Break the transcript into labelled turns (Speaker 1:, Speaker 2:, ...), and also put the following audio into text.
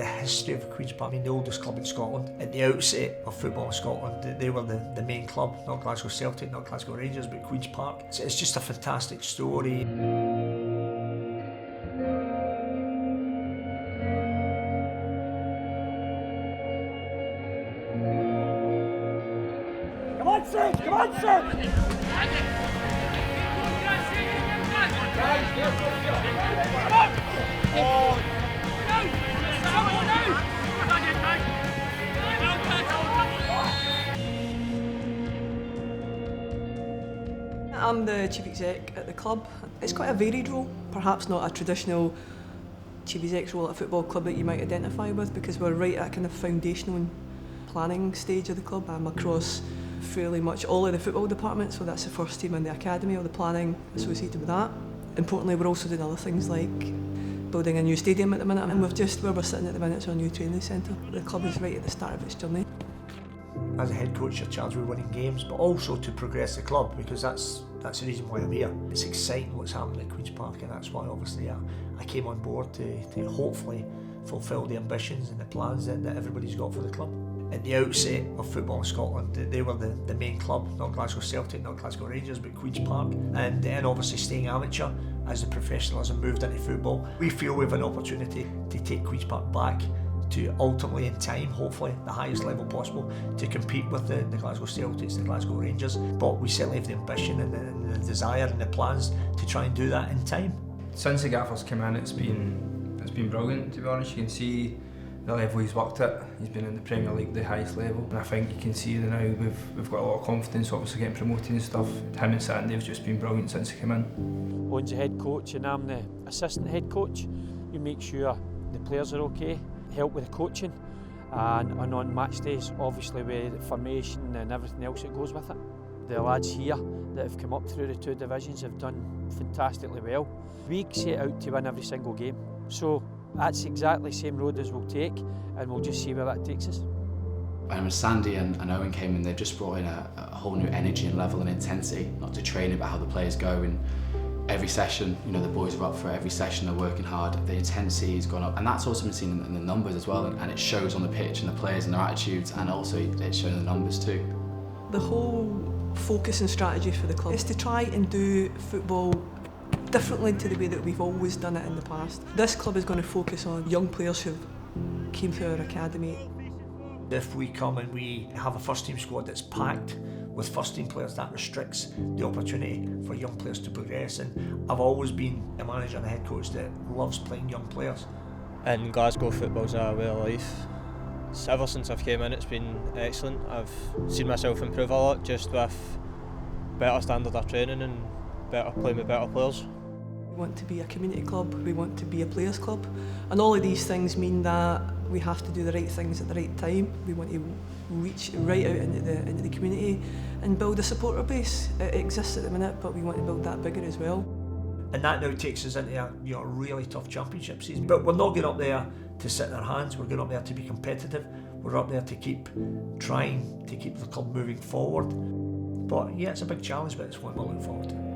Speaker 1: the history of Queen's Park. I mean, the oldest club in Scotland. At the outset of football in Scotland, they were the main club, not Glasgow Celtic, not Glasgow Rangers, but Queen's Park. It's just a fantastic story.
Speaker 2: Come on, Sid! Come on, Sid!
Speaker 3: I'm the chief exec at the club. It's quite a varied role, perhaps not a traditional chief exec role at a football club that you might identify with, because we're right at kind of foundational and planning stage of the club. I'm across fairly much all of the football departments, so that's the first team and the academy, all the planning associated with that. Importantly, we're also doing other things like building a new stadium at the minute, and where we're sitting at the minute is our new training centre. The club is right at the start of its journey.
Speaker 1: As a head coach, you're charged with winning games, but also to progress the club, because that's the reason why I'm here. It's exciting what's happening at Queen's Park, and that's why obviously I came on board to hopefully fulfil the ambitions and the plans that everybody's got for the club. At the outset of football in Scotland, they were the main club, not Glasgow Celtic, not Glasgow Rangers, but Queen's Park, and obviously staying amateur as the professionalism moved into football. We feel we have an opportunity to take Queen's Park back to ultimately in time, hopefully, the highest level possible to compete with the Glasgow Celtics, the Glasgow Rangers. But we certainly have the ambition and the desire and the plans to try and do that in time.
Speaker 4: Since the gaffer's come in, it's been brilliant, to be honest. You can see the level he's worked at. He's been in the Premier League, the highest level, and I think you can see that now we've got a lot of confidence, obviously getting promoted and stuff. Him and Sandy have just been brilliant since he came in.
Speaker 5: Owen's the head coach and I'm the assistant head coach. You make sure the players are okay, help with the coaching, and on match days, obviously with the formation and everything else that goes with it. The lads here that have come up through the two divisions have done fantastically well. We set out to win every single game, so that's exactly the same road as we'll take, and we'll just see where that takes us.
Speaker 6: When Sandy and Owen came in, they just brought in a whole new energy and level and intensity, not to training, but how the players go. And every session, you know, the boys are up for it. Every session they're working hard. The intensity has gone up, and that's also been seen in the numbers as well. And it shows on the pitch and the players and their attitudes, and also it's shown in the numbers too.
Speaker 3: The whole focus and strategy for the club is to try and do football differently to the way that we've always done it in the past. This club is going to focus on young players who came through our academy.
Speaker 1: If we come and we have a first team squad that's packed with first team players, that restricts the opportunity for young players to progress. And I've always been a manager and a head coach that loves playing young players.
Speaker 7: In Glasgow, football's a way of life. Ever since I've came in, it's been excellent. I've seen myself improve a lot, just with better standard of training and playing with better players.
Speaker 3: We want to be a community club, we want to be a players club, and all of these things mean that we have to do the right things at the right time. We want to reach right out into the community and build a supporter base. It exists at the minute, but we want to build that bigger as well.
Speaker 1: And that now takes us into a really tough championship season. But we're not going up there to sit in our hands, we're going up there to be competitive. We're up there to keep trying to keep the club moving forward. But yeah, it's a big challenge, but it's one we're looking forward to.